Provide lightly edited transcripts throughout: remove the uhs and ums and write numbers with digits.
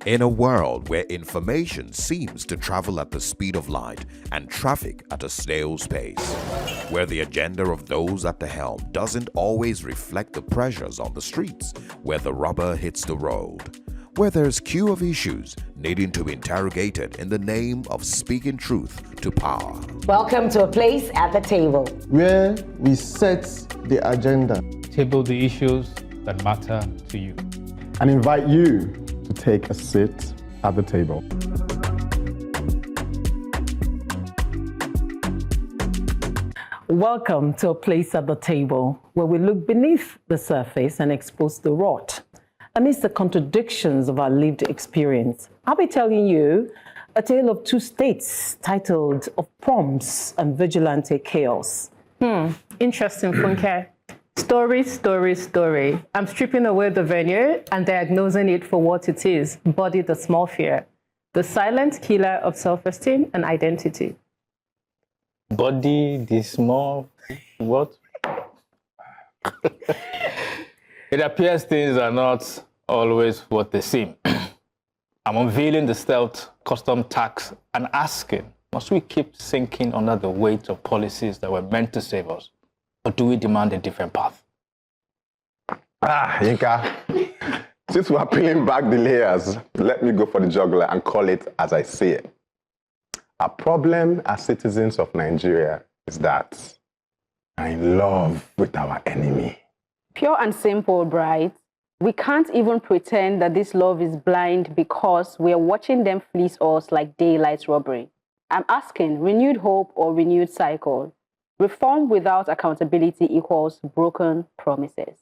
In a world where information seems to travel at the speed of light and traffic at a snail's pace, where the agenda of those at the helm doesn't always reflect the pressures on the streets, where the rubber hits the road, where there's queue of issues needing to be interrogated in the name of speaking truth to power. Welcome to A Place at the Table, where we set the agenda, table the issues that matter to you, and invite you to take a seat at the table. Welcome to A Place at the Table, where we look beneath the surface and expose the rot. Amidst the contradictions of our lived experience, I'll be telling you a tale of two states titled Of Proms and Vigilante Chaos. Interesting, Funke. Story, story, story. I'm stripping away the veneer and diagnosing it for what it is, body dysmorphia, the silent killer of self-esteem and identity. Body dysmorphia, what? It appears things are not always what they seem. I'm unveiling the stealth custom tax and asking, must we keep sinking under the weight of policies that were meant to save us? Or do we demand a different path? Yinka, since we're peeling back the layers, let me go for the jugular and call it as I see it. Our problem as citizens of Nigeria is that we're in love with our enemy. Pure and simple, Bright. We can't even pretend that this love is blind because we're watching them fleece us like daylight robbery. I'm asking, renewed hope or renewed cycle? Reform without accountability equals broken promises.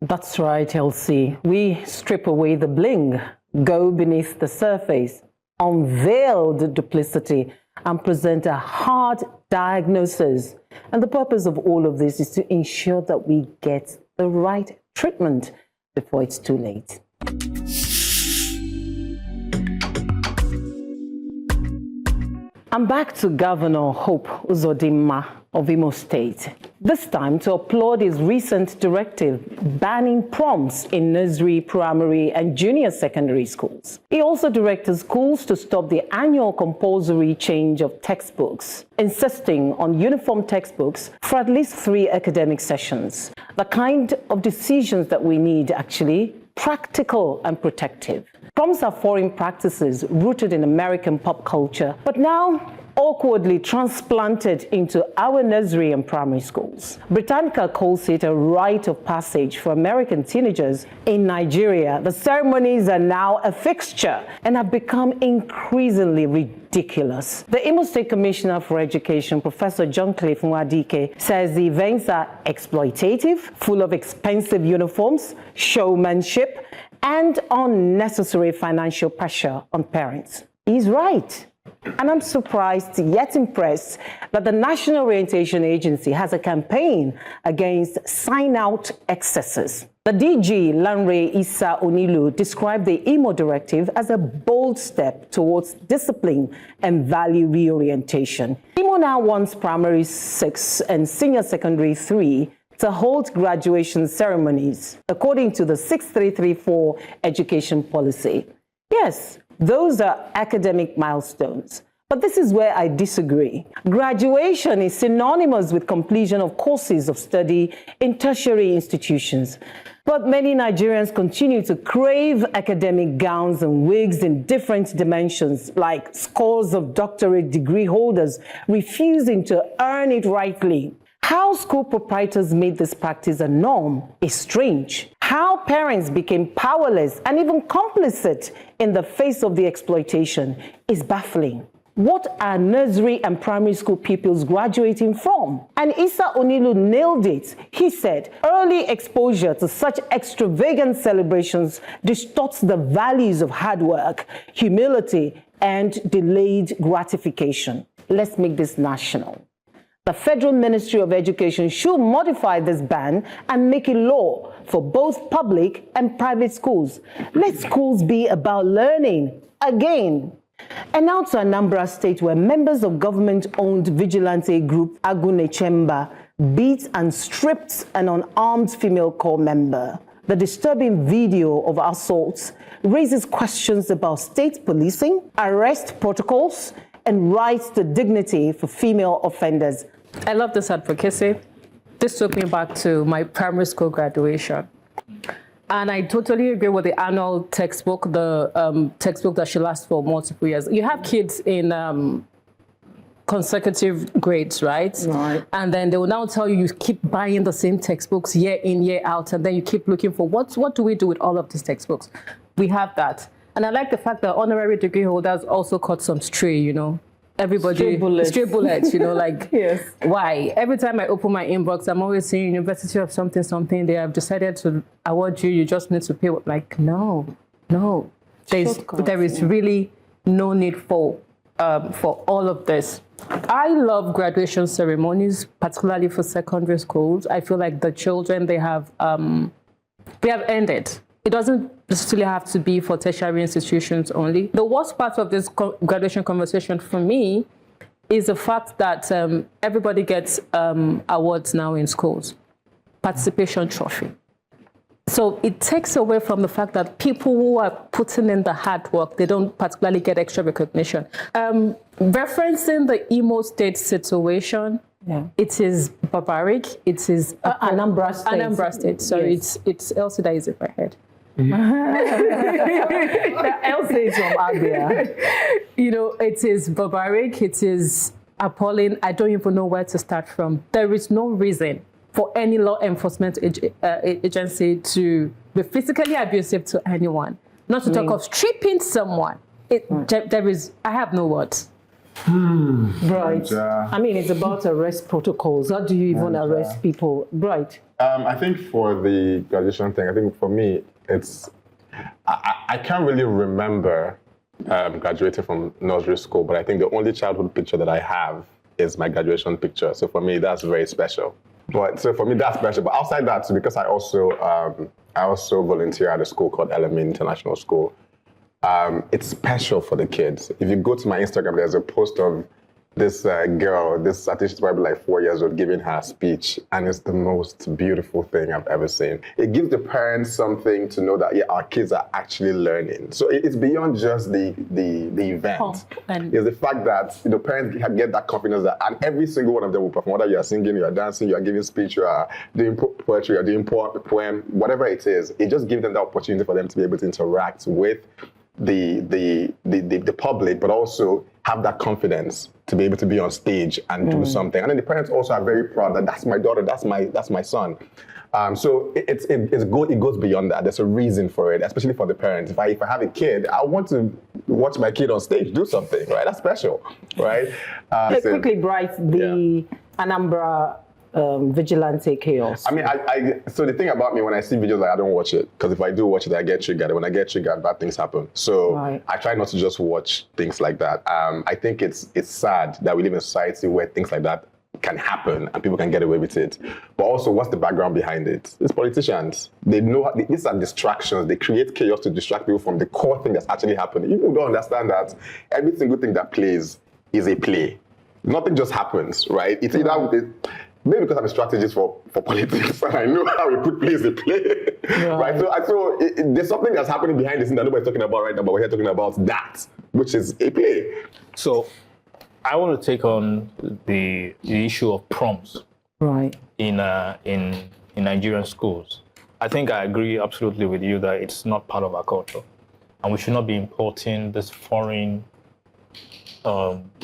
That's right, Elsie. We strip away the bling, go beneath the surface, unveil the duplicity, and present a hard diagnosis. And the purpose of all of this is to ensure that we get the right treatment before it's too late. I'm back to Governor Hope Uzodimma of Imo State, this time to applaud his recent directive banning proms in nursery, primary, and junior secondary schools. He also directed schools to stop the annual compulsory change of textbooks, insisting on uniform textbooks for at least 3 academic sessions. The kind of decisions that we need, actually, practical and protective. Proms are foreign practices rooted in American pop culture, but now awkwardly transplanted into our nursery and primary schools. Britannica calls it a rite of passage for American teenagers. In Nigeria, the ceremonies are now a fixture and have become increasingly ridiculous. The Imo State Commissioner for Education, Professor John Cliff Nwadike, says the events are exploitative, full of expensive uniforms, showmanship, and unnecessary financial pressure on parents. He's right. And I'm surprised yet impressed that the National Orientation Agency has a campaign against sign-out excesses. The DG, Lanre Issa Onilu, described the Imo directive as a bold step towards discipline and value reorientation. Imo now wants primary 6 and senior secondary 3 to hold graduation ceremonies, according to the 6334 education policy. Yes, those are academic milestones. But this is where I disagree. Graduation is synonymous with completion of courses of study in tertiary institutions. But many Nigerians continue to crave academic gowns and wigs in different dimensions, like scores of doctorate degree holders refusing to earn it rightly. How school proprietors made this practice a norm is strange. How parents became powerless and even complicit in the face of the exploitation is baffling. What are nursery and primary school pupils graduating from? And Issa Onilu nailed it. He said, early exposure to such extravagant celebrations distorts the values of hard work, humility, and delayed gratification. Let's make this national. The Federal Ministry of Education should modify this ban and make it law for both public and private schools. Let schools be about learning again. And now to Anambra State, where members of government-owned vigilante group Agune Chemba beat and stripped an unarmed female corps member. The disturbing video of assaults raises questions about state policing, arrest protocols, and rights to dignity for female offenders. I love this advocacy. This took me back to my primary school graduation. And I totally agree with the annual textbook, the textbook that should last for multiple years. You have kids in consecutive grades, right? Right. And then they will now tell you, you keep buying the same textbooks year in, year out, and then you keep looking for what do we do with all of these textbooks? We have that. And I like the fact that honorary degree holders also caught some stray, you know. Everybody, stray bullets, you know, like, Yes. Why? Every time I open my inbox, I'm always saying University of something, they have decided to award you just need to pay. Like, no. There is really no need for all of this. I love graduation ceremonies, particularly for secondary schools. I feel like the children, they have earned it. It doesn't necessarily have to be for tertiary institutions only. The worst part of this graduation conversation for me is the fact that everybody gets awards now in schools, participation trophy. So it takes away from the fact that people who are putting in the hard work, they don't particularly get extra recognition. Referencing the Imo State situation, it is barbaric. It is Anambra State. Anambra State. Sorry, Yes. it's Elsie that is in my head. Elsie is from Abia. You know, it is barbaric. It is appalling. I don't even know where to start from. There is no reason for any law enforcement agency to be physically abusive to anyone. Not to talk of stripping someone. I have no words. Right. I mean, it's about arrest protocols. How do you even arrest people? Right. I think for the graduation thing, I think for me, I can't really remember graduating from nursery school, but I think the only childhood picture that I have is my graduation picture. So for me, that's very special. But outside that, because I also volunteer at a school called LME International School, it's special for the kids. If you go to my Instagram, there's a post of this girl, I think she's probably like 4 years old, giving her speech, and it's the most beautiful thing I've ever seen. It gives the parents something to know that, our kids are actually learning. So it's beyond just the event. It's the fact that the parents get that confidence that, and every single one of them will perform, whether you are singing, you are dancing, you are giving speech, you are doing poetry, you are doing poem, whatever it is. It just gives them the opportunity for them to be able to interact with the public, but also have that confidence to be able to be on stage and do something. And then the parents also are very proud that that's my daughter, that's my son. So it goes beyond that. There's a reason for it, especially for the parents. If I have a kid, I want to watch my kid on stage do something, right? That's special, right? Quickly, Bright, the Anambra vigilante chaos. I mean, so the thing about me, when I see videos, I don't watch it, because if I do watch it, I get triggered. When I get triggered, bad things happen. So I try not to just watch things like that. I think it's sad that we live in a society where things like that can happen and people can get away with it. But also, what's the background behind it? It's politicians. They know these are distractions. They create chaos to distract people from the core thing that's actually happening. People don't understand that every single thing that plays is a play. Nothing just happens, right? It's either with it. Maybe because I'm a strategist for politics and I know how we put plays in play, right? So there's something that's happening behind the scenes that nobody's talking about right now, but we're here talking about that, which is a play. So I want to take on the issue of proms in Nigerian schools. I think I agree absolutely with you that it's not part of our culture, and we should not be importing this foreign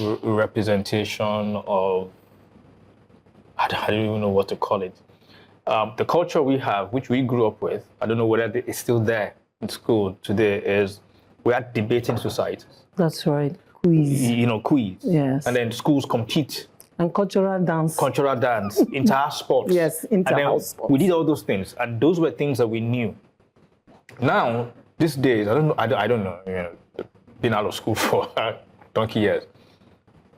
representation of, I don't even know what to call it. The culture we have, which we grew up with, I don't know whether it's still there in school today, is we are debating societies. That's right. Quiz. Quiz. Yes. And then schools compete. And cultural dance. Inter-house sports. Yes, inter-house sports. We did all those things, and those were things that we knew. Now, these days, I don't know, been out of school for donkey years.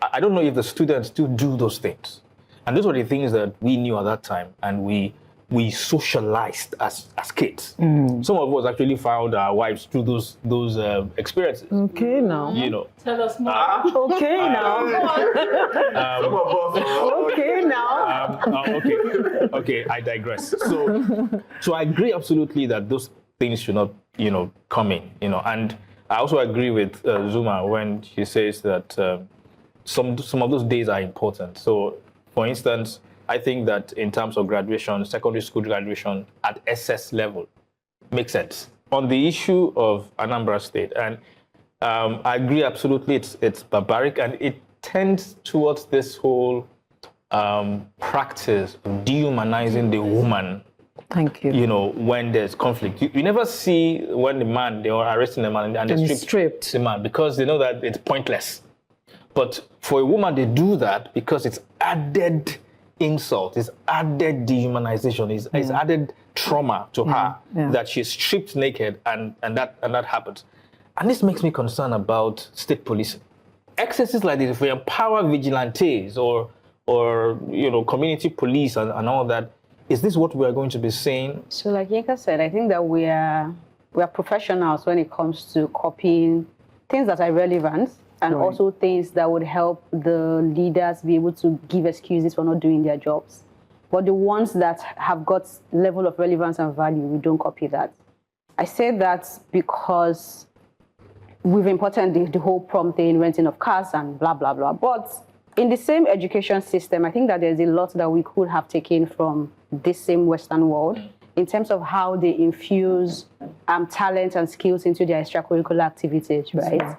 I don't know if the students still do those things. And those were the things that we knew at that time, and we we socialized as kids. Some of us actually found our wives through those experiences. Okay, now. You know. Tell us more. Okay, now. Some of us. Okay, now. Okay, I digress. So I agree absolutely that those things should not, come in, and I also agree with Zuma when she says that some of those days are important. So, for instance, I think that in terms of graduation, secondary school graduation at SS level makes sense. On the issue of Anambra State, and I agree absolutely, it's barbaric, and it tends towards this whole practice of dehumanizing the woman. Thank you. When there's conflict. You never see when they are arresting the man and they strip the man because they know that it's pointless. But for a woman, they do that because it's added insult, it's added dehumanization, it's added trauma to her that she's stripped naked and that happens. And this makes me concerned about state policing. Excesses like this, if we empower vigilantes or community police and all that, is this what we are going to be saying? So like Yinka said, I think that we are professionals when it comes to copying things that are relevant and also things that would help the leaders be able to give excuses for not doing their jobs. But the ones that have got level of relevance and value, we don't copy that. I say that because we've imported the whole prom thing, renting of cars and blah, blah, blah. But in the same education system, I think that there's a lot that we could have taken from this same Western world in terms of how they infuse talent and skills into their extracurricular activities, right?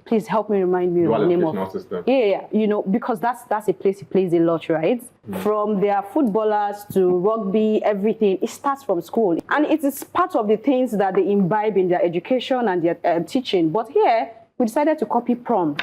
Please help me remind me of the name of system. Yeah, because that's a place it plays a lot, right? From their footballers to rugby, everything, it starts from school. And it is part of the things that they imbibe in their education and their teaching. But here, we decided to copy prom.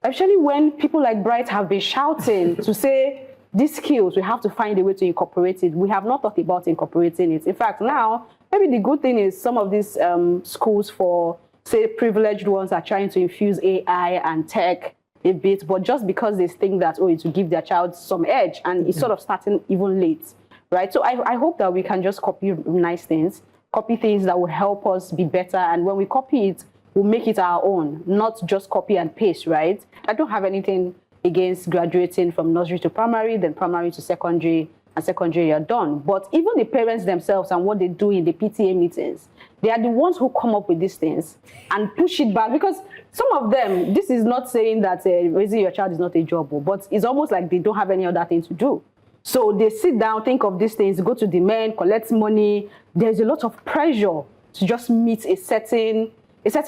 Actually, when people like Bright have been shouting to say, these skills, we have to find a way to incorporate it. We have not thought about incorporating it. In fact, now, maybe the good thing is some of these schools for, say, privileged ones are trying to infuse AI and tech a bit, but just because they think that, it will give their child some edge, and it's sort of starting even late, right? So I hope that we can just copy nice things, copy things that will help us be better, and when we copy it, we'll make it our own, not just copy and paste, right? I don't have anything against graduating from nursery to primary, then primary to secondary, and secondary you're done. But even the parents themselves and what they do in the PTA meetings, they are the ones who come up with these things and push it back. Because some of them, this is not saying that raising your child is not a job, but it's almost like they don't have any other thing to do. So they sit down, think of these things, go to the men, collect money. There's a lot of pressure to just meet a certain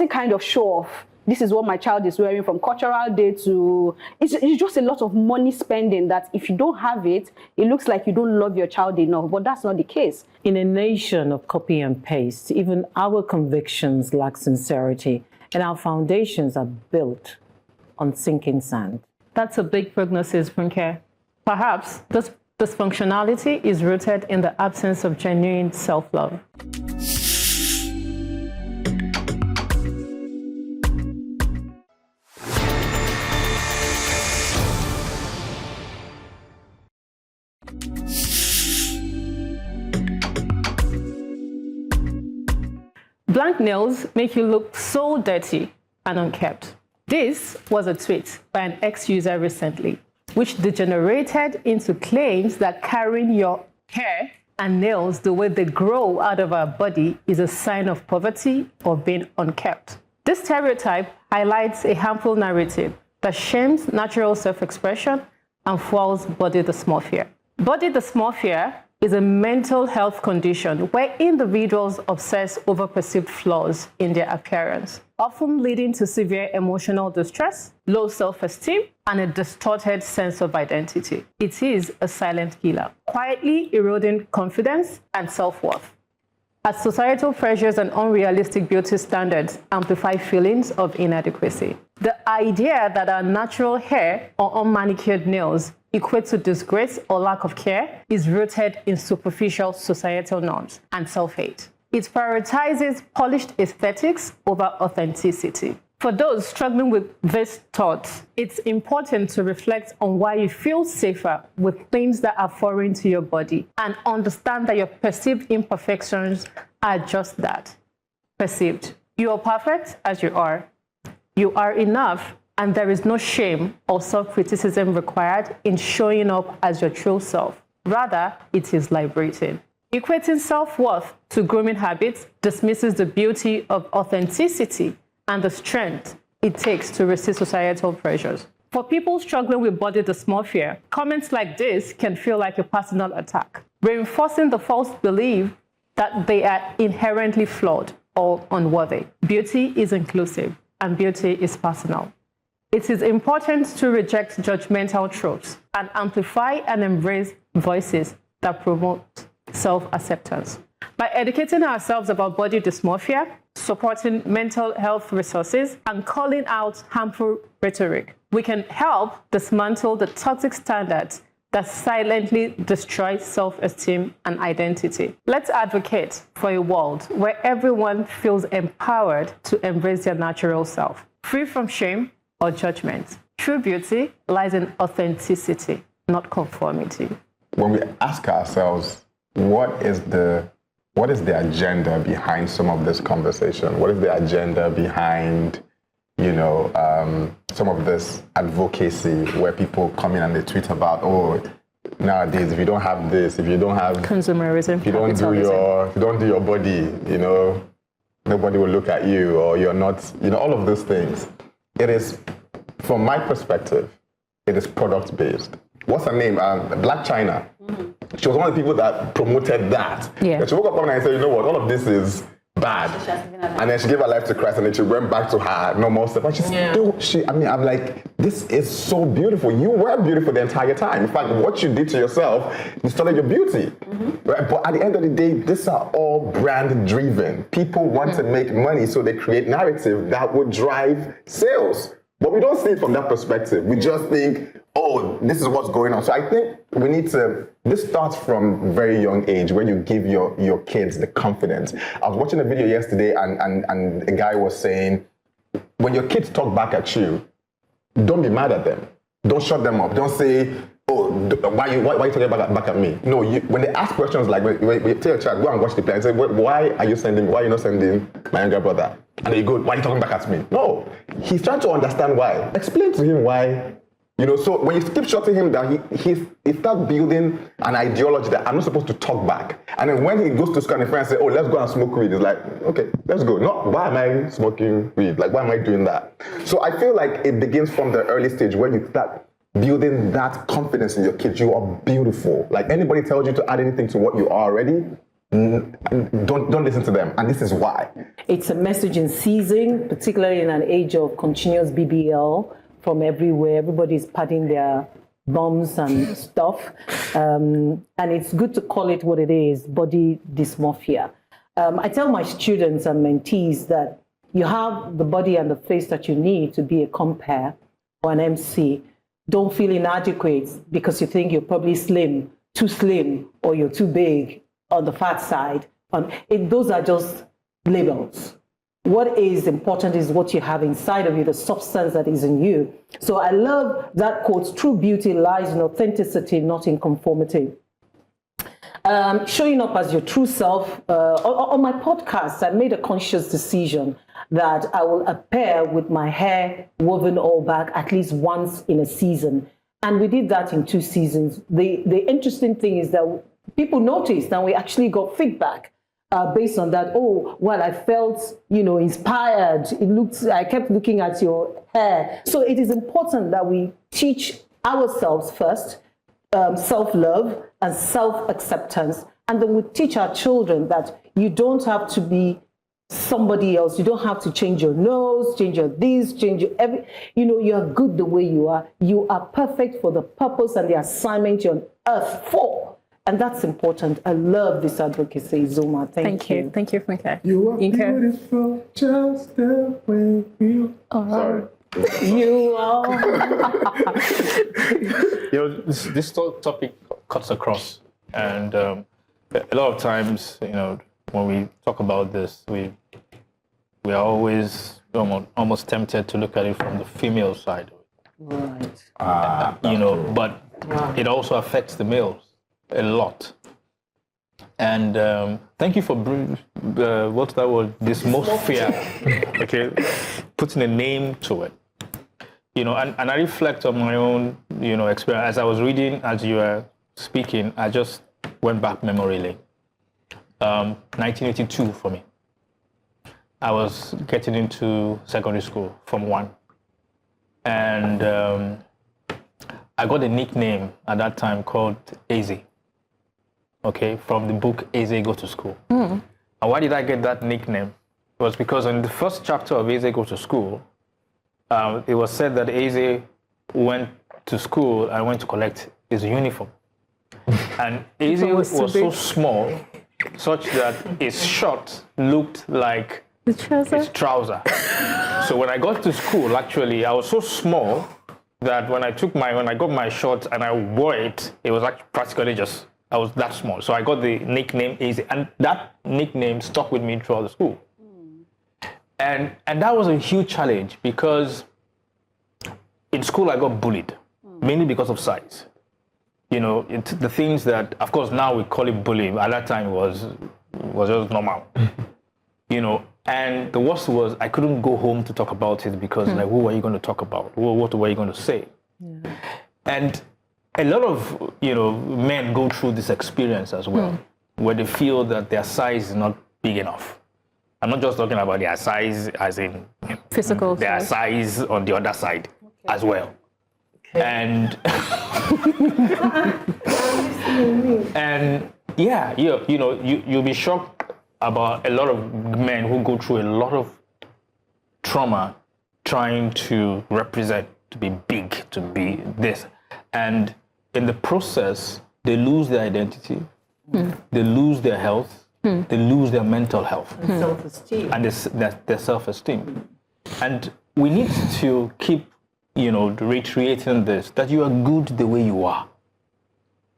kind of show off. This is what my child is wearing from cultural day to... It's just a lot of money spending that if you don't have it, it looks like you don't love your child enough. But that's not the case. In a nation of copy and paste, even our convictions lack sincerity, and our foundations are built on sinking sand. That's a big prognosis, Funke. Perhaps this dysfunctionality is rooted in the absence of genuine self-love. Blank nails make you look so dirty and unkept. This was a tweet by an ex-user recently, which degenerated into claims that carrying your hair and nails the way they grow out of our body is a sign of poverty or being unkept. This stereotype highlights a harmful narrative that shames natural self-expression and fuels body dysmorphia. Body dysmorphia is a mental health condition where individuals obsess over perceived flaws in their appearance, often leading to severe emotional distress, low self-esteem, and a distorted sense of identity. It is a silent killer, quietly eroding confidence and self-worth. As societal pressures and unrealistic beauty standards amplify feelings of inadequacy, the idea that our natural hair or unmanicured nails equate to disgrace or lack of care is rooted in superficial societal norms and self-hate. It prioritizes polished aesthetics over authenticity. For those struggling with this thought, it's important to reflect on why you feel safer with things that are foreign to your body and understand that your perceived imperfections are just that, perceived. You are perfect as you are. You are enough, and there is no shame or self-criticism required in showing up as your true self. Rather, it is liberating. Equating self-worth to grooming habits dismisses the beauty of authenticity and the strength it takes to resist societal pressures. For people struggling with body dysmorphia, comments like this can feel like a personal attack, reinforcing the false belief that they are inherently flawed or unworthy. Beauty is inclusive, and beauty is personal. It is important to reject judgmental tropes and amplify and embrace voices that promote self-acceptance. By educating ourselves about body dysmorphia, supporting mental health resources, and calling out harmful rhetoric, we can help dismantle the toxic standards that silently destroy self-esteem and identity. Let's advocate for a world where everyone feels empowered to embrace their natural self, free from shame or judgment. True beauty lies in authenticity, not conformity. When we ask ourselves, what is the agenda behind some of this conversation? What is the agenda behind, some of this advocacy where people come in and they tweet about, oh, nowadays if you don't have this, if you don't have consumerism, if you don't do your body, nobody will look at you, or you're not, all of those things. It is, from my perspective, it is product based. What's her name? Black China. Mm-hmm. She was one of the people that promoted that. Yeah. She woke up one night and said, you know what, all of this is bad. And then she gave her life to Christ, and then she went back to her normal stuff. And I'm like, this is so beautiful. You were beautiful the entire time. In fact, what you did to yourself distorted your beauty. Mm-hmm. Right? But at the end of the day, these are all brand driven. People want to make money, so they create narrative that would drive sales. But we don't see it from that perspective. We just think, oh, this is what's going on. So I think we need to, this starts from a very young age, when you give your kids the confidence. I was watching a video yesterday, and a guy was saying, when your kids talk back at you, don't be mad at them. Don't shut them up. Don't say, oh, why are you talking back at me? No, when they ask questions like, when you tell your child, go and watch the play, and say, why are you not sending my younger brother? And they go, why are you talking back at me? No, he's trying to understand why. Explain to him why. So when you keep shutting him down, he starts building an ideology that I'm not supposed to talk back. And then when he goes to school and his friends say, oh, let's go and smoke weed, he's like, okay, let's go. Not, why am I smoking weed? Like, why am I doing that? So I feel like it begins from the early stage when you start building that confidence in your kids. You are beautiful. Like, anybody tells you to add anything to what you are already, don't listen to them, and this is why. It's a message in season, particularly in an age of continuous BBL from everywhere. Everybody's padding their bums and stuff, and it's good to call it what it is: body dysmorphia. I tell my students and mentees that you have the body and the face that you need to be a compere or an MC. Don't feel inadequate because you think you're probably too slim, or you're too big on the fat side. Those are just labels. What is important is what you have inside of you, the substance that is in you. So I love that quote: true beauty lies in authenticity, not in conformity. Showing up as your true self. On my podcast, I made a conscious decision that I will appear with my hair woven all back at least once in a season. And we did that in 2 seasons. The interesting thing is that people noticed, and we actually got feedback based on that. Oh, well, I felt, inspired. I kept looking at your hair. So it is important that we teach ourselves first, self-love and self-acceptance. And then we teach our children that you don't have to be somebody else. You don't have to change your nose, change your this, change your every. You are good the way you are. You are perfect for the purpose and the assignment you're on earth for. And that's important. I love this advocacy, Zuma. Thank you. Thank you, Funke. You are beautiful, just the way you are. Sorry. You are. This topic cuts across, and a lot of times, when we talk about this, we are always almost tempted to look at it from the female side. Right. But it also affects the males a lot. And thank you for what's that word? Dysmorphia. Okay, putting a name to it. And I reflect on my own, experience. As I was reading, as you were speaking, I just went back memory lane. 1982 for me. I was getting into secondary school, Form 1. And I got a nickname at that time called Eze. Okay, from the book Eze Go to School. And why did I get that nickname? It was because in the first chapter of Eze Go to School, it was said that Eze went to school and went to collect his uniform. And Eze was so small, such that his short looked like his trouser. So when I got to school, actually, I was so small that when I got my shorts and I wore it, it was like practically I was that small. So I got the nickname Eze, and that nickname stuck with me throughout the school. And that was a huge challenge because in school I got bullied, mainly because of size. The things that, of course, now we call it bullying. At that time, it was just normal. And the worst was I couldn't go home to talk about it because, like, who are you going to talk about? What were you going to say? Yeah. And a lot of, men go through this experience as well, where they feel that their size is not big enough. I'm not just talking about their size as in physical their size on the other side as well. Okay. And and yeah, you'll be shocked about a lot of men who go through a lot of trauma trying to represent, to be big, to be this. And in the process, they lose their identity, they lose their health, they lose their mental health. And self-esteem. And their self-esteem. And we need to keep, reiterating this, that you are good the way you are.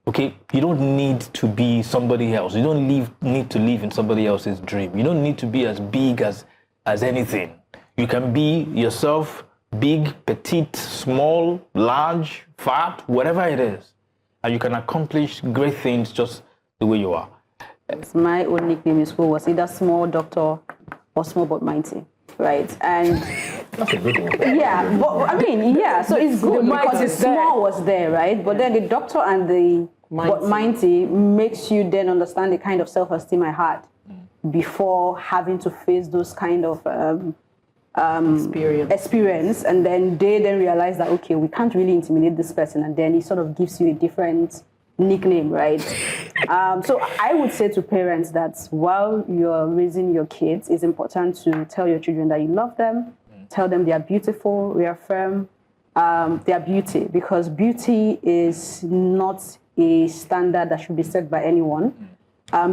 Okay, you don't need to be somebody else. You don't need to live in somebody else's dream. You don't need to be as big as anything. You can be yourself, big, petite, small, large, fat, whatever it is. And you can accomplish great things just the way you are. My own nickname in school was either small doctor or small but mighty, right? And that's a good one. Yeah, but so it's good because the small was there, right? But then the doctor and the mighty makes you then understand the kind of self-esteem I had before having to face those kind of experience. And then they realize that, okay, we can't really intimidate this person. And then it sort of gives you a different nickname, right? So I would say to parents that while you're raising your kids, it's important to tell your children that you love them, tell them they are beautiful, reaffirm their beauty, because beauty is not a standard that should be set by anyone.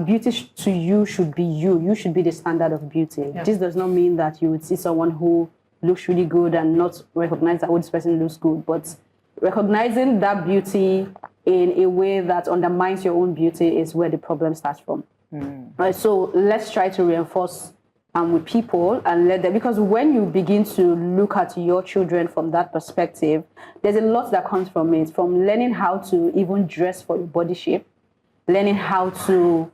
Beauty to you should be you. You should be the standard of beauty. Yeah. This does not mean that you would see someone who looks really good and not recognize that, oh, this person looks good, but recognizing that beauty in a way that undermines your own beauty is where the problem starts from. Right, so let's try to reinforce with people and let them, because when you begin to look at your children from that perspective, there's a lot that comes from it, from learning how to even dress for your body shape, learning how to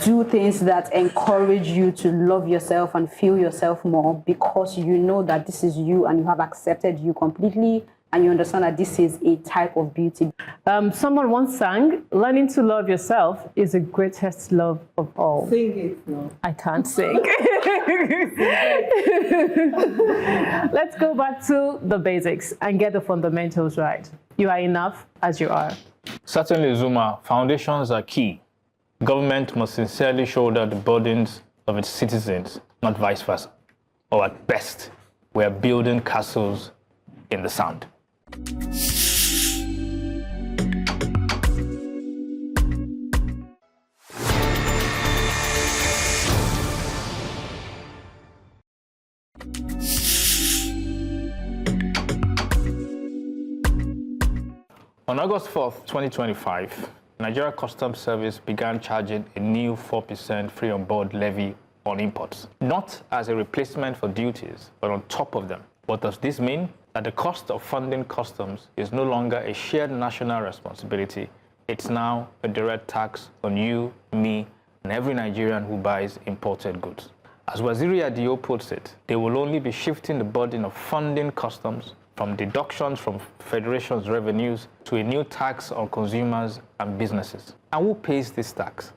do things that encourage you to love yourself and feel yourself more, because you know that this is you and you have accepted you completely and you understand that this is a type of beauty. Someone once sang, learning to love yourself is the greatest love of all. Sing it now. I can't sing. Let's go back to the basics and get the fundamentals right. You are enough as you are. Certainly, Zuma, foundations are key. Government must sincerely shoulder the burdens of its citizens, not vice versa. Or at best, we are building castles in the sand. On August 4th, 2025, Nigeria Customs Service began charging a new 4% free on board levy on imports, not as a replacement for duties, but on top of them. What does this mean? That the cost of funding customs is no longer a shared national responsibility. It's now a direct tax on you, me, and every Nigerian who buys imported goods. As Waziri Adio puts it, they will only be shifting the burden of funding customs from deductions from Federation's revenues to a new tax on consumers and businesses. And who pays this tax?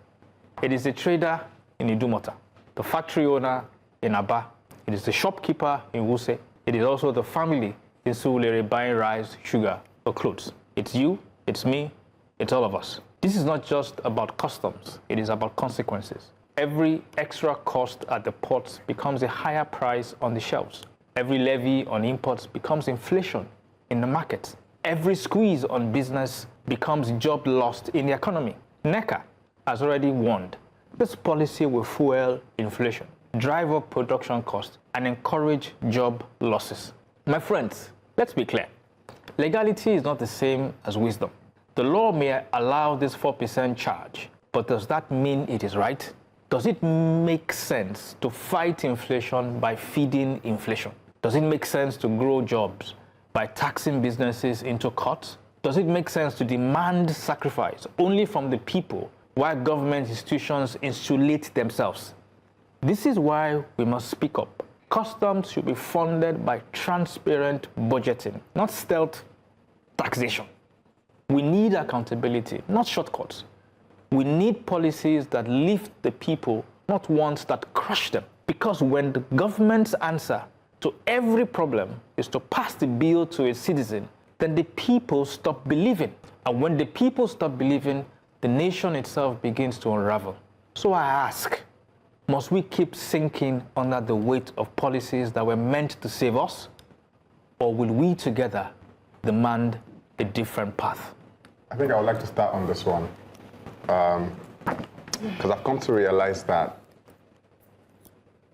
It is the trader in Idumota, the factory owner in Aba, it is the shopkeeper in Wuse, it is also the family in Surulere buying rice, sugar, or clothes. It's you, it's me, it's all of us. This is not just about customs, it is about consequences. Every extra cost at the ports becomes a higher price on the shelves. Every levy on imports becomes inflation in the market. Every squeeze on business becomes job lost in the economy. NECA has already warned this policy will fuel inflation, drive up production costs, and encourage job losses. My friends, let's be clear. Legality is not the same as wisdom. The law may allow this 4% charge, but does that mean it is right? Does it make sense to fight inflation by feeding inflation? Does it make sense to grow jobs by taxing businesses into cuts? Does it make sense to demand sacrifice only from the people while government institutions insulate themselves? This is why we must speak up. Customs should be funded by transparent budgeting, not stealth taxation. We need accountability, not shortcuts. We need policies that lift the people, not ones that crush them. Because when the government's answer to every problem is to pass the bill to a citizen, then the people stop believing. And when the people stop believing, the nation itself begins to unravel. So I ask, must we keep sinking under the weight of policies that were meant to save us? Or will we together demand a different path? I think I would like to start on this one. Because I've come to realize that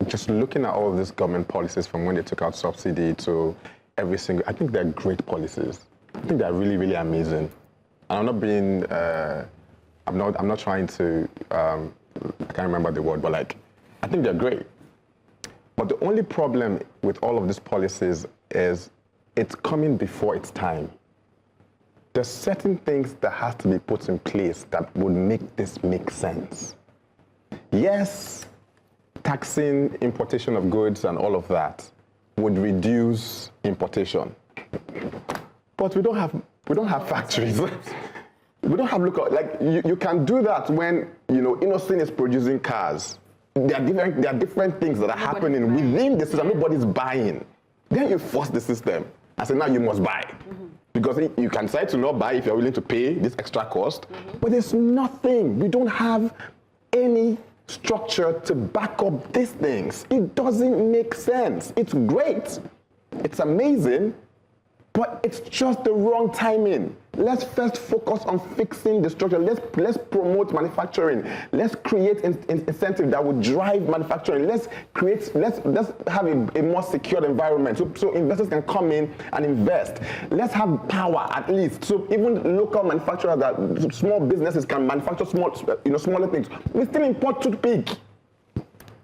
just looking at all of these government policies from when they took out subsidy to every single, I think they're great policies. I think they're really, really amazing. And I'm not being, I'm not trying to, I can't remember the word, but like, I think they're great. But the only problem with all of these policies is it's coming before its time. There's certain things that have to be put in place that would make this make sense. Yes, taxing importation of goods and all of that would reduce importation. But we don't have factories. We don't have you can do that when Innocent is producing cars. There are different things that are happening within the system. Nobody's buying. Then you force the system and say now you must buy. Because you can decide to not buy if you're willing to pay this extra cost, but there's nothing. We don't have any structure to back up these things. It doesn't make sense. It's great. It's amazing, but it's just the wrong timing. Let's first focus on fixing the structure. Let's promote manufacturing. Let's create incentive that would drive manufacturing. Let's have a more secure environment so investors can come in and invest. Let's have power at least so even local manufacturers, that small businesses can manufacture smaller things. We still import toothpick.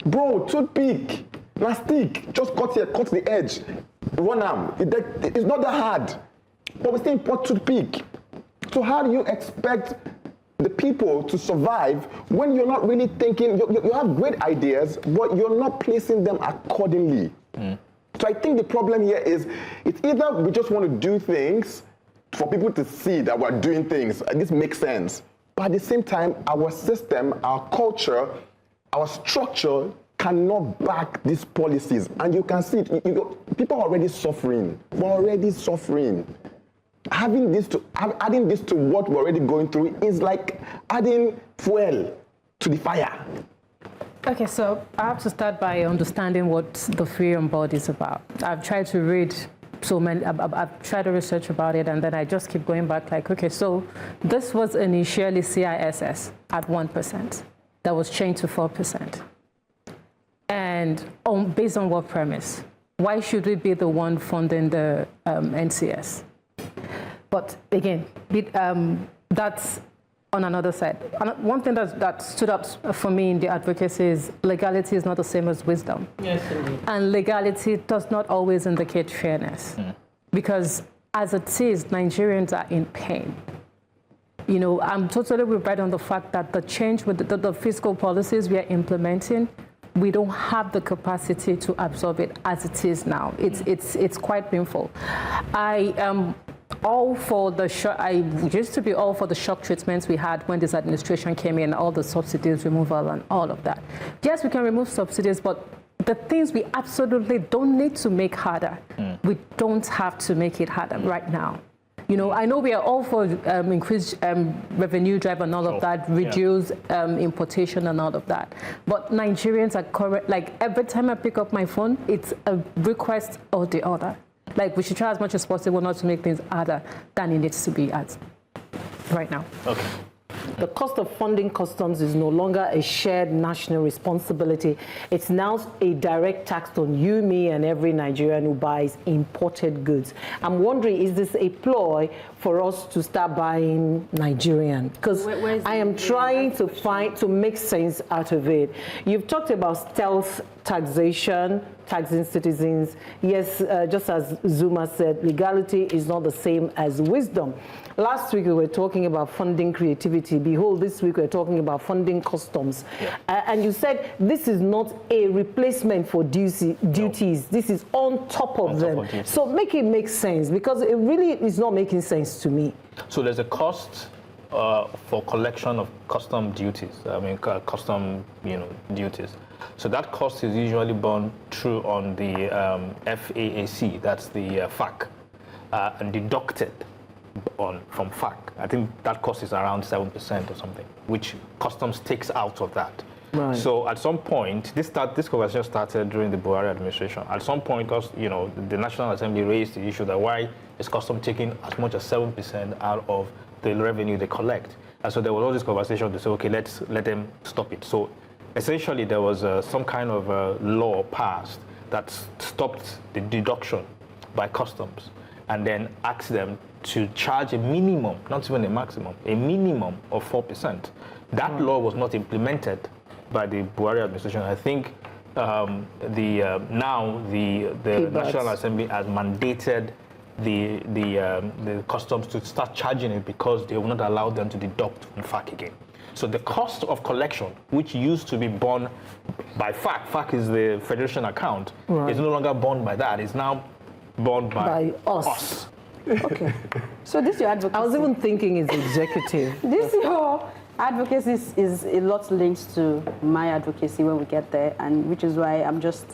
Bro, toothpick, plastic, just cut the edge, run arm. It's not that hard. But we still import toothpick. So how do you expect the people to survive when you're not really thinking, you have great ideas, but you're not placing them accordingly? So I think the problem here is, it's either we just want to do things for people to see that we're doing things, and this makes sense. But at the same time, our system, our culture, our structure cannot back these policies. And you can see it. People are already suffering. We're already suffering. Adding this to what we're already going through is like adding fuel to the fire. Okay, so I have to start by understanding what the Free on Board is about. I've tried to read so many, I've tried to research about it, and then I just keep going back like, okay, so this was initially CISS at 1%. That was changed to 4%. And based on what premise? Why should we be the one funding the NCS? But again, that's on another side. One thing that stood up for me in the advocacy is legality is not the same as wisdom. Yes, indeed. And legality does not always indicate fairness. Because as it is, Nigerians are in pain. You know, I'm totally with Brad on the fact that the change with the fiscal policies we are implementing, we don't have the capacity to absorb it as it is now. It's quite painful. I am all for the shock. I used to be all for the shock treatments we had when this administration came in, all the subsidies removal and all of that. Yes, we can remove subsidies, but the things we absolutely don't need to make harder, we don't have to make it harder right now. You know, I know we are all for increased revenue drive and all of that, reduce importation and all of that. But Nigerians are correct. Like every time I pick up my phone, it's a request or the other. Like we should try as much as possible not to make things harder than it needs to be at right now. Okay. The cost of funding customs is no longer a shared national responsibility. It's now a direct tax on you, me, and every Nigerian who buys imported goods. I'm wondering, is this a ploy for us to start buying Nigerian? Because I am trying to make sense out of it. You've talked about stealth taxation, taxing citizens. Yes, just as Zuma said, legality is not the same as wisdom. Last week we were talking about funding creativity. Behold, this week we're talking about funding customs. And you said this is not a replacement for duties. This is on top of them. So make it make sense, because it really is not making sense to me. So there's a cost for collection of custom duties. I mean, custom, duties. So that cost is usually borne through on the FAAC, that's the FAC, and deducted from FAC. I think that cost is around 7% or something, which customs takes out of that. Right. So at some point, this conversation started during the Buhari administration. At some point, the National Assembly raised the issue that why is customs taking as much as 7% out of the revenue they collect? And so there was all this conversation to say, okay, let's let them stop it. So essentially, there was some kind of law passed that stopped the deduction by customs and then asked them to charge a minimum, not even a maximum, a minimum of 4%. That law was not implemented by the Buhari administration. I think now the National Assembly has mandated the customs to start charging it because they will not allow them to deduct on FAC again. So the cost of collection, which used to be borne by FAC is the Federation account, is no longer borne by that. It's now borne by us. Okay. So this your advocacy. I was even thinking it's executive. This your advocacy is a lot linked to my advocacy when we get there, and which is why I'm just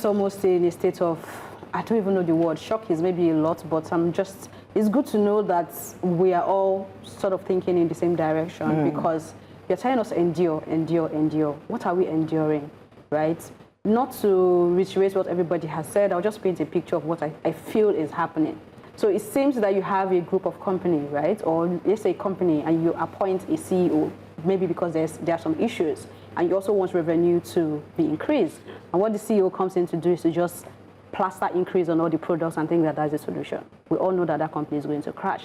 almost in a state of, I don't even know the word, shock is maybe a lot, but it's good to know that we are all sort of thinking in the same direction, because you're telling us endure. What are we enduring, right? Not to reiterate what everybody has said, I'll just paint a picture of what I feel is happening. So it seems that you have a group of company, right? Or let's say a company, and you appoint a CEO, maybe because there are some issues, and you also want revenue to be increased. And what the CEO comes in to do is to just plaster increase on all the products and think that that's the solution. We all know that that company is going to crash.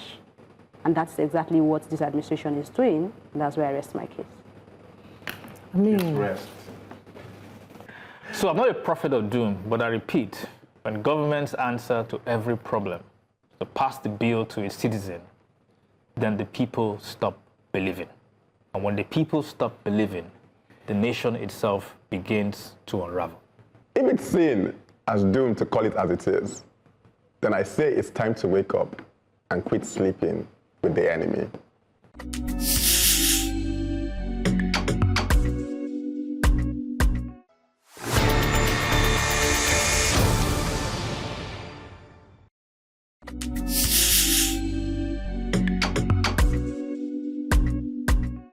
And that's exactly what this administration is doing, and that's where I rest my case. I mean, So I'm not a prophet of doom, but I repeat, when government's answer to every problem is to pass the bill to a citizen, then the people stop believing. And when the people stop believing, the nation itself begins to unravel. If it's seen as doomed to call it as it is, then I say it's time to wake up and quit sleeping with the enemy.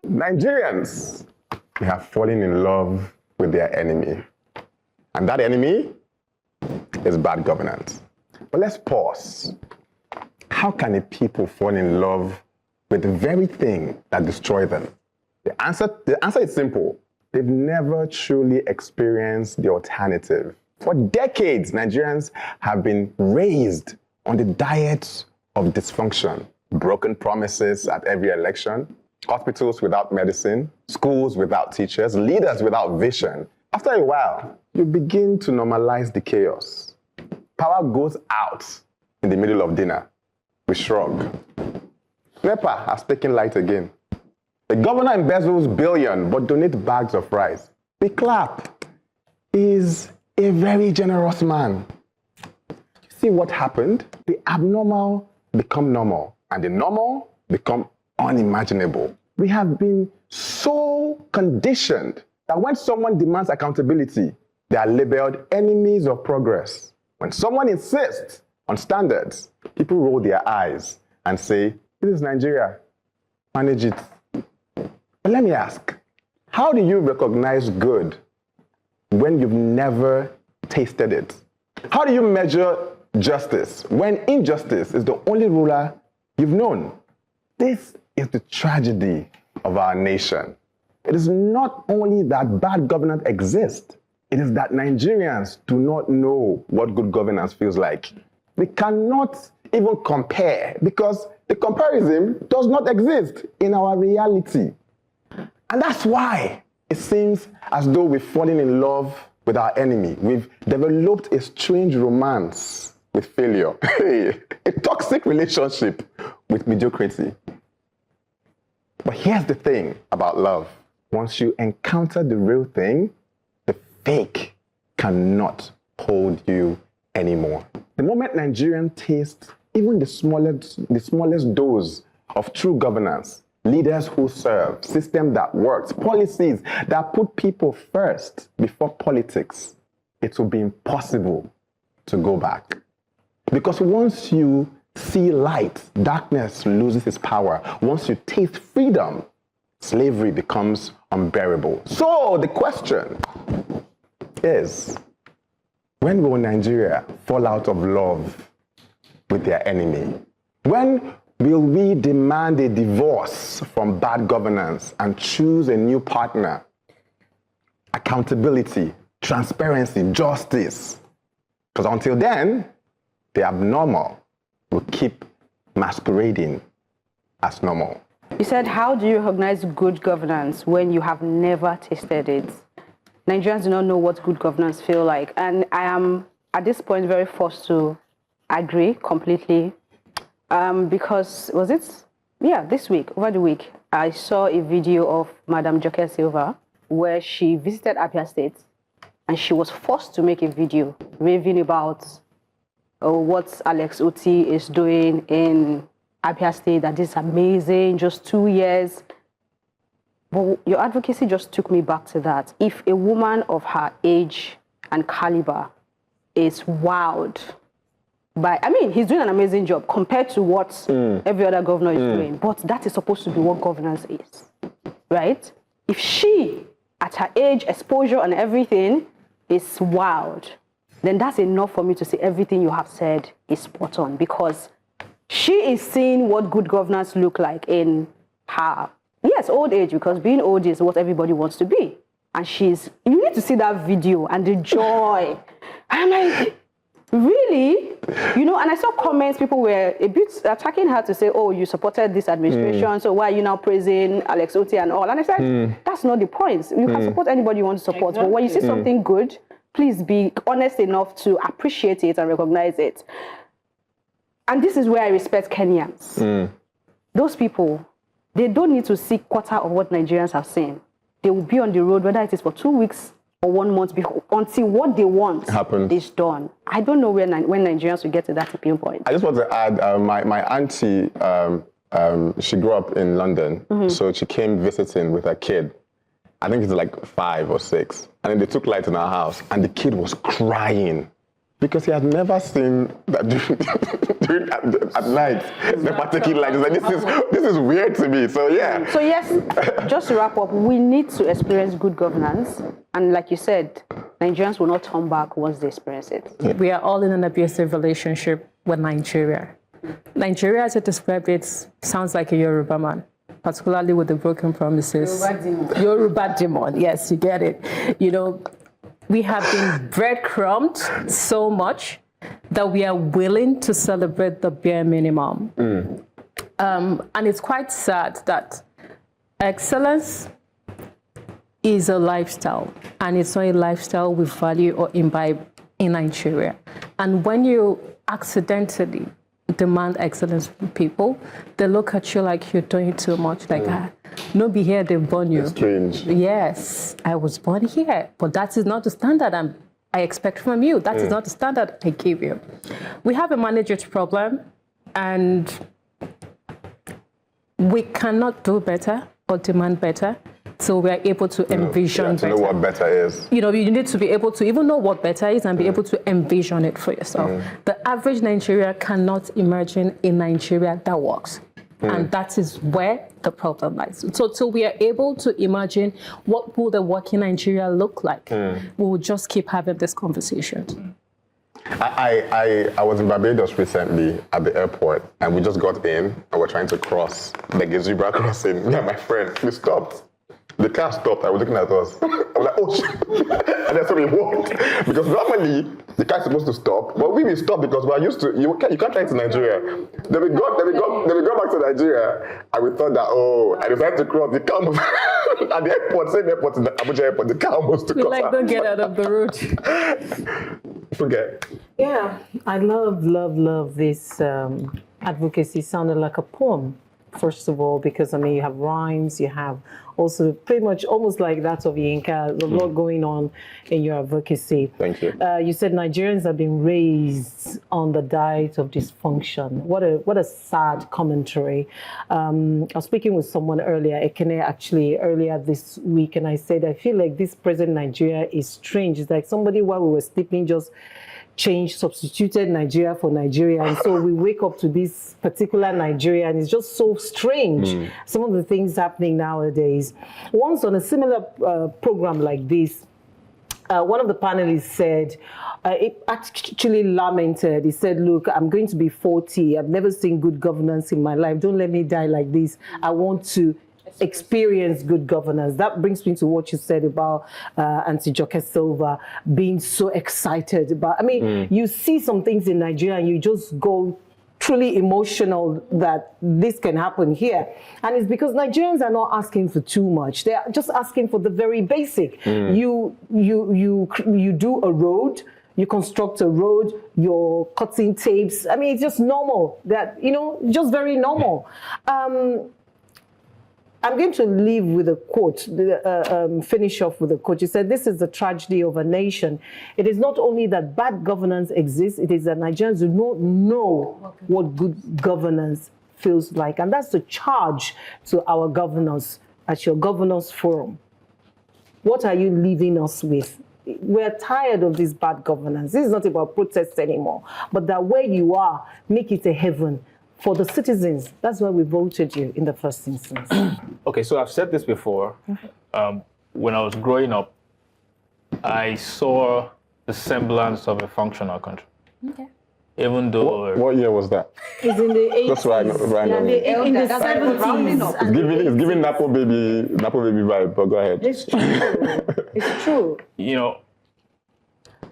Nigerians, they have fallen in love with their enemy. And that enemy is bad governance. But let's pause. How can a people fall in love with the very thing that destroys them? The answer is simple. They've never truly experienced the alternative. For decades, Nigerians have been raised on the diet of dysfunction, broken promises at every election, hospitals without medicine, schools without teachers, leaders without vision. After a while, you begin to normalize the chaos. Power goes out in the middle of dinner. We shrug. NEPA has taken light again. The governor embezzles billion but donates bags of rice. We clap. He's a very generous man. See what happened? The abnormal become normal, and the normal become unimaginable. We have been so conditioned that when someone demands accountability, they are labeled enemies of progress. When someone insists on standards, people roll their eyes and say, this is Nigeria, manage it. But let me ask, how do you recognize good when you've never tasted it? How do you measure justice when injustice is the only ruler you've known? This is the tragedy of our nation. It is not only that bad governance exists, it is that Nigerians do not know what good governance feels like. We cannot even compare because the comparison does not exist in our reality. And that's why it seems as though we've fallen in love with our enemy. We've developed a strange romance with failure, a toxic relationship with mediocrity. But here's the thing about love. Once you encounter the real thing, the fake cannot hold you anymore. The moment Nigerians taste even the smallest dose of true governance, leaders who serve, system that works, policies that put people first before politics, it will be impossible to go back. Because once you see light, darkness loses its power. Once you taste freedom, slavery becomes unbearable. So the question is, when will Nigeria fall out of love with their enemy? When will we demand a divorce from bad governance and choose a new partner? Accountability, transparency, justice. Because until then, the abnormal will keep masquerading as normal. You said, how do you recognize good governance when you have never tasted it? Nigerians do not know what good governance feels like. And I am, at this point, very forced to agree completely. Because, was it? Yeah, this week, over the week, I saw a video of Madam Joke Silva where she visited Abia State and she was forced to make a video raving about what Alex Oti is doing in Abia State, that is amazing, just 2 years. But your advocacy just took me back to that. If a woman of her age and caliber is wowed by, I mean, he's doing an amazing job compared to what every other governor is doing, but that is supposed to be what governance is, right? If she, at her age, exposure and everything, is wowed, then that's enough for me to say everything you have said is spot on, because she is seeing what good governance look like in her, yes, old age, because being old is what everybody wants to be. And she's, you need to see that video and the joy. I'm like, really? You know, and I saw comments, people were a bit attacking her to say, oh, you supported this administration, so why are you now praising Alex Oti and all? And I said, that's not the point. You can support anybody you want to support, but when you see something good, please be honest enough to appreciate it and recognize it. And this is where I respect Kenyans. Those people, they don't need to see quarter of what Nigerians have seen. They will be on the road, whether it is for 2 weeks or 1 month, until what they want is done. I don't know when Nigerians will get to that tipping point. I just want to add, my auntie, she grew up in London, so she came visiting with her kid. I think it's like 5 or 6. And then they took light in our house, and the kid was crying because he had never seen that during at night, the particular light. Like, this is weird to me. So yeah. So yes, just to wrap up, we need to experience good governance, and like you said, Nigerians will not turn back once they experience it. We are all in an abusive relationship with Nigeria. Nigeria, as you described it, sounds like a Yoruba man, particularly with the broken promises. Yoruba demon, yes, you get it. You know, we have been breadcrumbed so much that we are willing to celebrate the bare minimum. And it's quite sad that Excellence is a lifestyle, and it's not a lifestyle we value or imbibe in Nigeria. And when you accidentally demand excellence from people, they look at you like you're doing too much. Like, no, be here, they born you. It's strange. Yes, I was born here, but that is not the standard I expect from you. That is not the standard I give you. We have a management problem, and we cannot do better or demand better. So we are able to envision to know what better is. You know, you need to be able to even know what better is and be able to envision it for yourself. The average Nigeria cannot imagine a Nigeria that works. And that is where the problem lies. So we are able to imagine what will the working Nigeria look like. We will just keep having this conversation. I was in Barbados recently at the airport, and we just got in and we're trying to cross the zebra crossing. Me and my friend, we stopped. The car stopped. I was looking at us. I was like, oh shit. And that's when we walked. Because normally the car is supposed to stop, but we will stop because we're used to you can't try it in Nigeria. Then we got back to Nigeria, and we thought that I decided to cross. The car almost at the airport, same airport in the Abuja airport, the car almost took us out. Don't get out of the road. Forget. Yeah, I love this advocacy. Sounded like a poem, first of all, because I mean you have rhymes, you have also pretty much almost like that of Yinka, a lot going on in your advocacy. Thank you. You said Nigerians have been raised on the diet of dysfunction. What a sad commentary. I was speaking with someone earlier, Ekene, actually earlier this week, and I said I feel like this present Nigeria is strange. It's like somebody while we were sleeping just substituted Nigeria for Nigeria. And so we wake up to this particular Nigeria, and it's just so strange. Some of the things happening nowadays. Once on a similar program like this, one of the panelists said, it actually lamented. He said, look, I'm going to be 40. I've never seen good governance in my life. Don't let me die like this. I want to experience good governance. That brings me to what you said about Auntie Joke Silva being so excited about. I mean, you see some things in Nigeria and you just go truly emotional that this can happen here. And it's because Nigerians are not asking for too much. They are just asking for the very basic. You do a road, you construct a road, you're cutting tapes. I mean, it's just normal. That, just very normal. I'm going to leave with a quote, finish off with a quote. You said, this is the tragedy of a nation. It is not only that bad governance exists, it is that Nigerians do not know what good governance feels like. And that's the charge to our governors at your governors forum. What are you leaving us with? We're tired of this bad governance. This is not about protests anymore, but that where you are, make it a heaven for the citizens. That's why we voted you in the first instance. Okay, so I've said this before. When I was growing up, I saw the semblance of a functional country. Okay. Even though... What year was that? It's in the 80s. That's why I know. In the 70s. It's giving Napo baby vibe, but go ahead. It's true. It's true.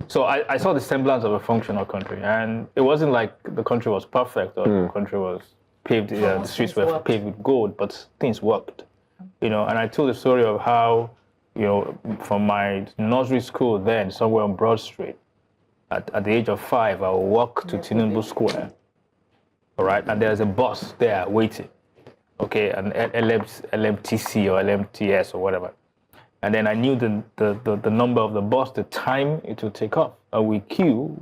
So I saw the semblance of a functional country, and it wasn't like the country was perfect or the country was paved, the streets were paved with gold, but things worked, And I told the story of how, from my nursery school then, somewhere on Broad Street, at the age of 5, I would walk to Tinubu Square, all right, and there's a bus there waiting, okay, an LMTC or LMTS or whatever. And then I knew the number of the bus, the time it would take off. And we queue,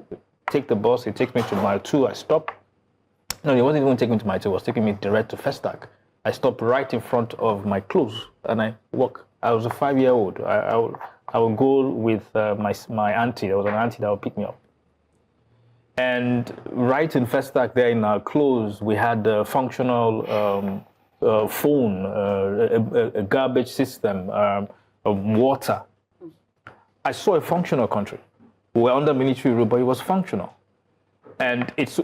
take the bus, it takes me to mile 2, I stop. No, it wasn't even taking me to mile 2, it was taking me direct to Festac. I stopped right in front of my clothes and I walk. I was a 5-year-old. I would go with my auntie. There was an auntie that would pick me up. And right in Festac there in our clothes, we had the functional phone, a garbage system, of water. I saw a functional country. We were under military rule, but it was functional. And it's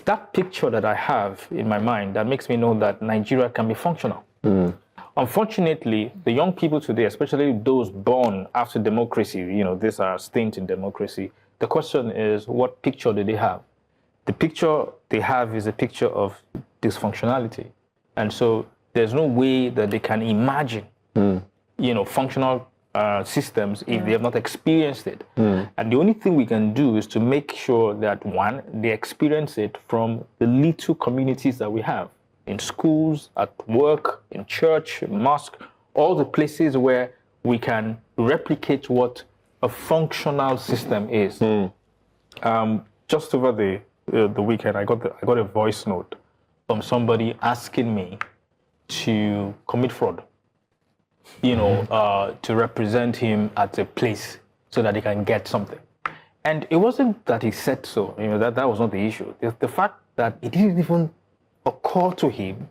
that picture that I have in my mind that makes me know that Nigeria can be functional. Unfortunately, the young people today, especially those born after democracy, these are stint in democracy. The question is, what picture do they have? The picture they have is a picture of dysfunctionality. And so there's no way that they can imagine, functional systems if they have not experienced it. And the only thing we can do is to make sure that, one, they experience it from the little communities that we have, in schools, at work, in church, in mosque, all the places where we can replicate what a functional system is. Just over the weekend, I got a voice note from somebody asking me to commit fraud, to represent him at a place so that he can get something. And it wasn't that he said so, that was not the issue. The fact that it didn't even occur to him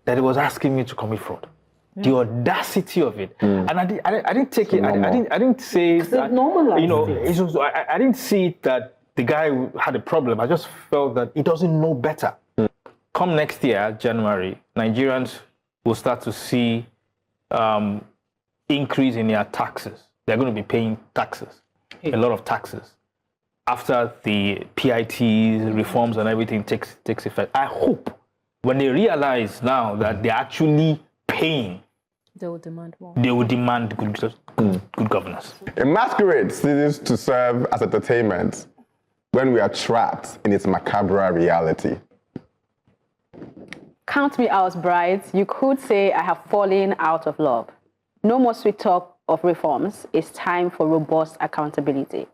that he was asking me to commit fraud. The audacity of it. And I didn't take it, I didn't say that, I didn't see that the guy had a problem. I just felt that he doesn't know better. Come next year, January, Nigerians will start to see increase in their taxes. They're going to be paying taxes, a lot of taxes, after the PITs, reforms and everything takes effect. I hope when they realize now that they're actually paying, they will demand more. They will demand good governance. It masquerades citizens to serve as entertainment when we are trapped in its macabre reality. Count me out, brides. You could say I have fallen out of love. No more sweet talk of reforms. It's time for robust accountability.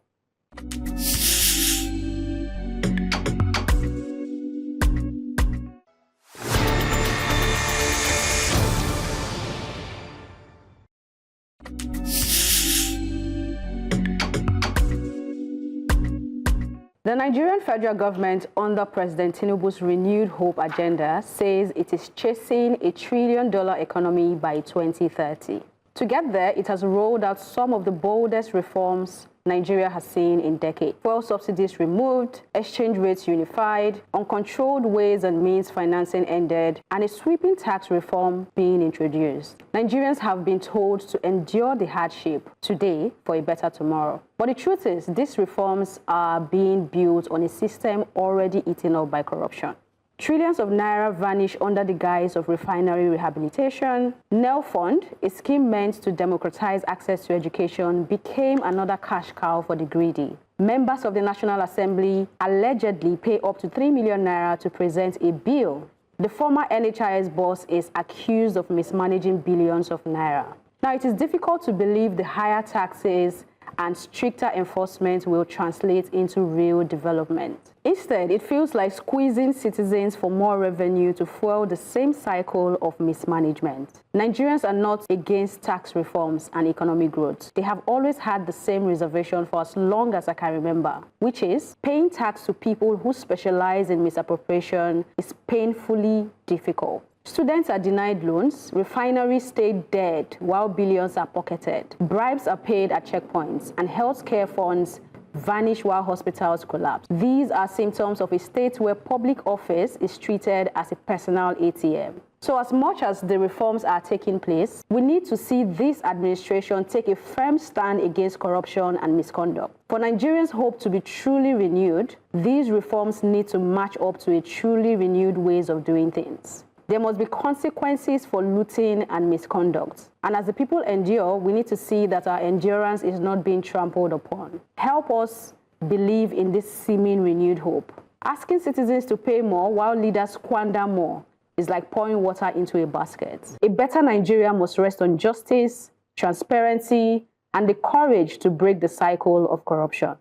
The Nigerian federal government, under President Tinubu's renewed hope agenda, says it is chasing a $1 trillion economy by 2030. To get there, it has rolled out some of the boldest reforms Nigeria has seen in decades. Fuel subsidies removed, exchange rates unified, uncontrolled ways and means financing ended, and a sweeping tax reform being introduced. Nigerians have been told to endure the hardship today for a better tomorrow. But the truth is, these reforms are being built on a system already eaten up by corruption. Trillions of naira vanish under the guise of refinery rehabilitation. NEL Fund, a scheme meant to democratize access to education, became another cash cow for the greedy. Members of the National Assembly allegedly pay up to 3 million naira to present a bill. The former NHIS boss is accused of mismanaging billions of naira. Now, it is difficult to believe the higher taxes and stricter enforcement will translate into real development. Instead, it feels like squeezing citizens for more revenue to fuel the same cycle of mismanagement. Nigerians are not against tax reforms and economic growth. They have always had the same reservation for as long as I can remember, which is paying tax to people who specialize in misappropriation is painfully difficult. Students are denied loans, refineries stay dead while billions are pocketed, bribes are paid at checkpoints, and healthcare funds vanish while hospitals collapse. These are symptoms of a state where public office is treated as a personal ATM. So as much as the reforms are taking place, we need to see this administration take a firm stand against corruption and misconduct. For Nigerians' hope to be truly renewed, these reforms need to match up to a truly renewed ways of doing things. There must be consequences for looting and misconduct. And as the people endure, we need to see that our endurance is not being trampled upon. Help us believe in this seeming renewed hope. Asking citizens to pay more while leaders squander more is like pouring water into a basket. A better Nigeria must rest on justice, transparency, and the courage to break the cycle of corruption.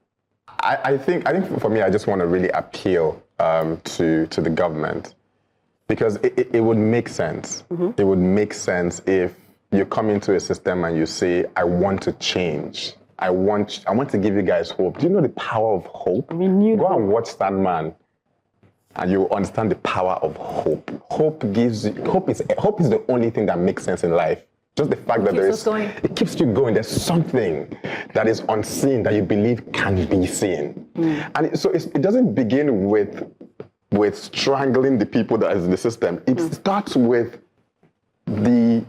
I think for me, I just want to really appeal to the government. Because it would make sense. It would make sense if you come into a system and you say, I want to change. I want to give you guys hope. Do you know the power of hope? Go and watch Stand-Man and you understand the power of hope. Hope is the only thing that makes sense in life. Just the fact that it keeps you going. There's something that is unseen that you believe can be seen. And it doesn't begin with strangling the people that is in the system. It starts with the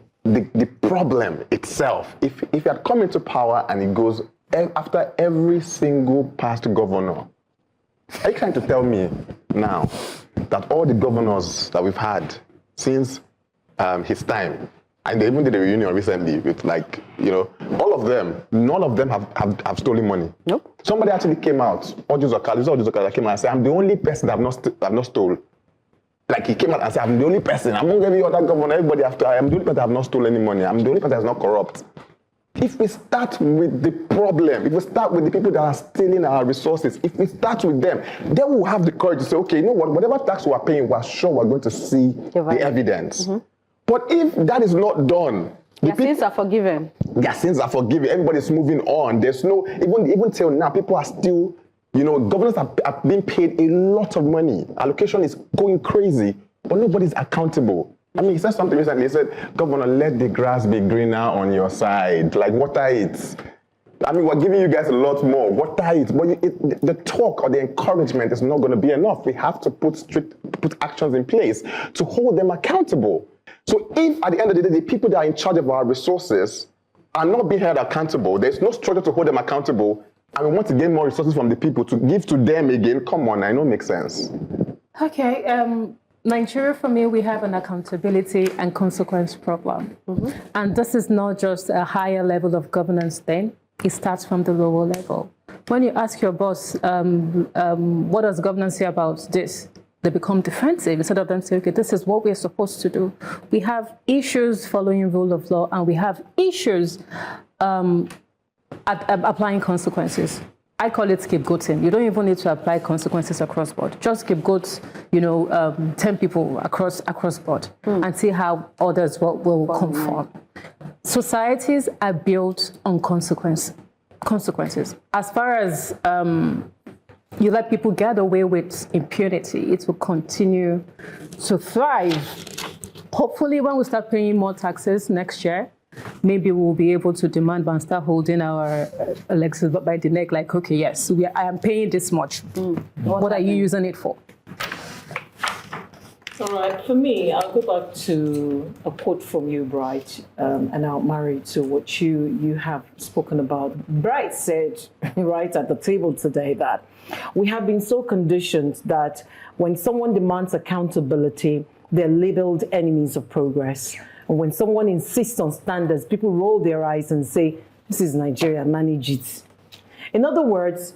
problem itself. If you had come into power and it goes after every single past governor, are you trying to tell me now that all the governors that we've had since his time. And they even did a reunion recently with all of them, none of them have stolen money. Nope. Somebody actually came out, Ojuzoka came out and said, I'm the only person that have not stolen. Like he came out and said, I'm the only person among every other governor, everybody after, I am the only person that have not stolen any money. I'm the only person that's not corrupt. If we start with the problem, if we start with the people that are stealing our resources, if we start with them, then we'll have the courage to say, okay, you know what, whatever tax we're paying, we're sure we're going to see the evidence. Mm-hmm. But if that is not done, their sins are forgiven. Their sins are forgiven. Everybody's moving on. There's no, even till now, people are still, governors are being paid a lot of money. Allocation is going crazy, but nobody's accountable. I mean, he said something recently. He said, Governor, let the grass be greener on your side. Like, water it. I mean, we're giving you guys a lot more. Water it. But the talk or the encouragement is not going to be enough. We have to put actions in place to hold them accountable. So if at the end of the day, the people that are in charge of our resources are not being held accountable, there's no structure to hold them accountable, and we want to gain more resources from the people to give to them again, come on, I know it makes sense. Okay, Nigeria, for me, we have an accountability and consequence problem. Mm-hmm. And this is not just a higher level of governance thing, it starts from the lower level. When you ask your boss, what does governance say about this? They become defensive instead of them saying, okay, this is what we're supposed to do. We have issues following rule of law, and we have issues applying consequences. I call it scapegoating. You don't even need to apply consequences across board. Just scapegoat, 10 people across board and see how others will conform. Societies are built on consequences. As far as you let people get away with impunity, it will continue to thrive. Hopefully, when we start paying more taxes next year, maybe we'll be able to demand and start holding our legs by the neck, like, okay, yes, I am paying this much. What are you using it for? All right, for me, I'll go back to a quote from you, Bright, and I'll marry to what you have spoken about. Bright said right at the table today that we have been so conditioned that when someone demands accountability, they're labeled enemies of progress. And when someone insists on standards, people roll their eyes and say, this is Nigeria, manage it. In other words,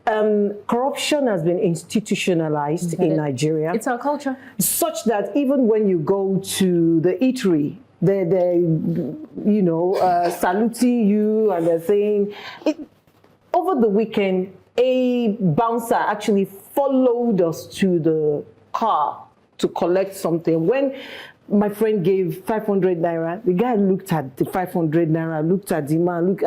corruption has been institutionalized in Nigeria. It's our culture. Such that even when you go to the eatery, they saluting you and they're saying, over the weekend, a bouncer actually followed us to the car to collect something. When my friend gave 500 naira, the guy looked at the 500 naira, looked at the man,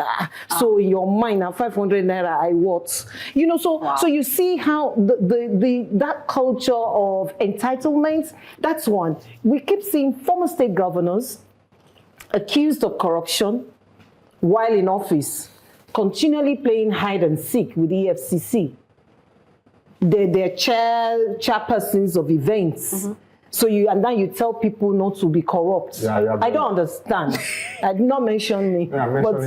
so in your mind, now 500 naira, I what? So you see how that culture of entitlement, that's one. We keep seeing former state governors accused of corruption while in office, continually playing hide and seek with the EFCC. They're chairpersons of events. Mm-hmm. So now you tell people not to be corrupt. Yeah, I don't understand. I did not mention me. But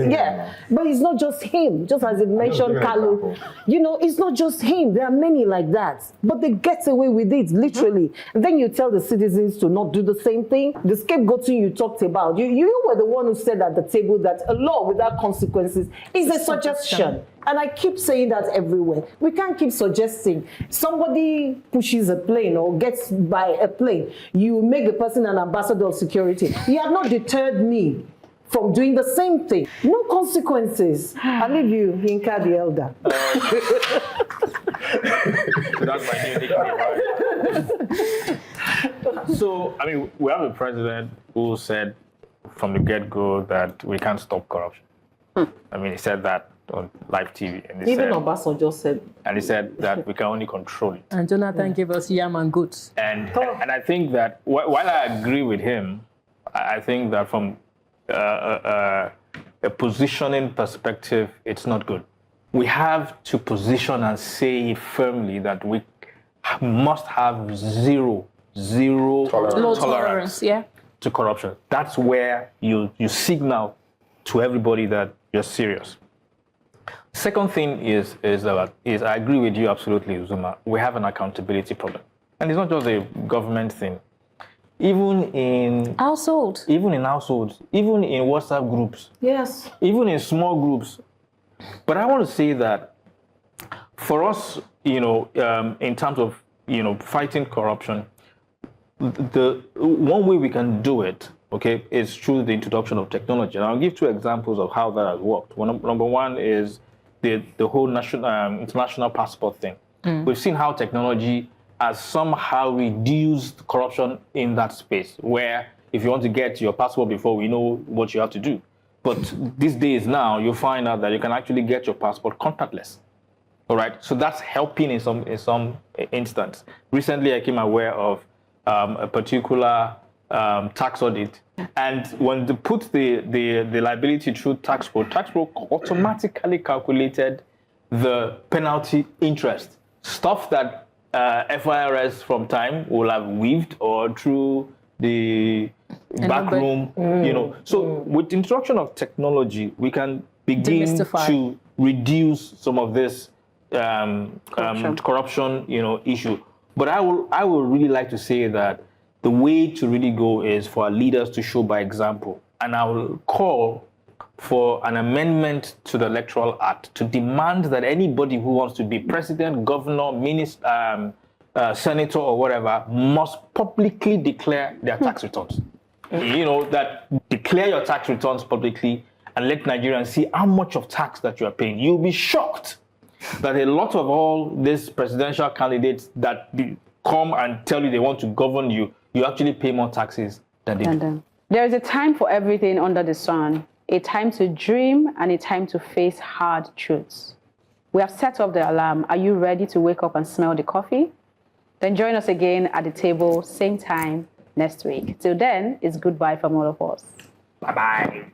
it's not just him. Just as it mentioned Carlo, it's not just him. There are many like that. But they get away with it, literally. And then you tell the citizens to not do the same thing. The scapegoating you talked about, you were the one who said at the table that a law without consequences is a suggestion. And I keep saying that everywhere. We can't keep suggesting. Somebody pushes a plane or gets by a plane, you make the person an ambassador of security. You have not deterred me from doing the same thing. No consequences. I leave you, Yinka the elder. That's my name. So, we have a president who said from the get-go that we can't stop corruption. He said that on live TV. And even Obasanjo said. And he said that we can only control it. And Jonathan gave us yam and goats. And I think that while I agree with him, I think that from a positioning perspective, it's not good. We have to position and say firmly that we must have zero tolerance to corruption. That's where you signal to everybody that you're serious. Second thing is I agree with you absolutely, Uzuma. We have an accountability problem. And it's not just a government thing. even in household, even in households, even in WhatsApp groups, yes, even in small groups. But I want to say that for us, in terms of fighting corruption, the one way we can do it, okay, is through the introduction of technology. And I'll give 2 examples of how that has worked. Number one is the whole international passport thing. We've seen how technology has somehow reduced corruption in that space, where if you want to get your passport before, we know what you have to do. But these days now, you'll find out that you can actually get your passport contactless. All right, so that's helping in some instance. Recently, I came aware of a particular tax audit, and when they put the liability through tax pro automatically calculated the penalty interest, stuff that FIRS from time will have weaved or through the back room, So with the introduction of technology, we can begin to reduce some of this corruption, issue. But I would really like to say that the way to really go is for our leaders to show by example. And I will call for an amendment to the Electoral Act to demand that anybody who wants to be president, governor, minister, senator, or whatever must publicly declare their tax returns. That declare your tax returns publicly and let Nigerians see how much of tax that you are paying. You'll be shocked that a lot of all these presidential candidates that come and tell you they want to govern you, you actually pay more taxes than they do. There is a time for everything under the sun, a time to dream and a time to face hard truths. We have set up the alarm. Are you ready to wake up and smell the coffee? Then join us again at the table, same time next week. Till then, it's goodbye from all of us. Bye-bye.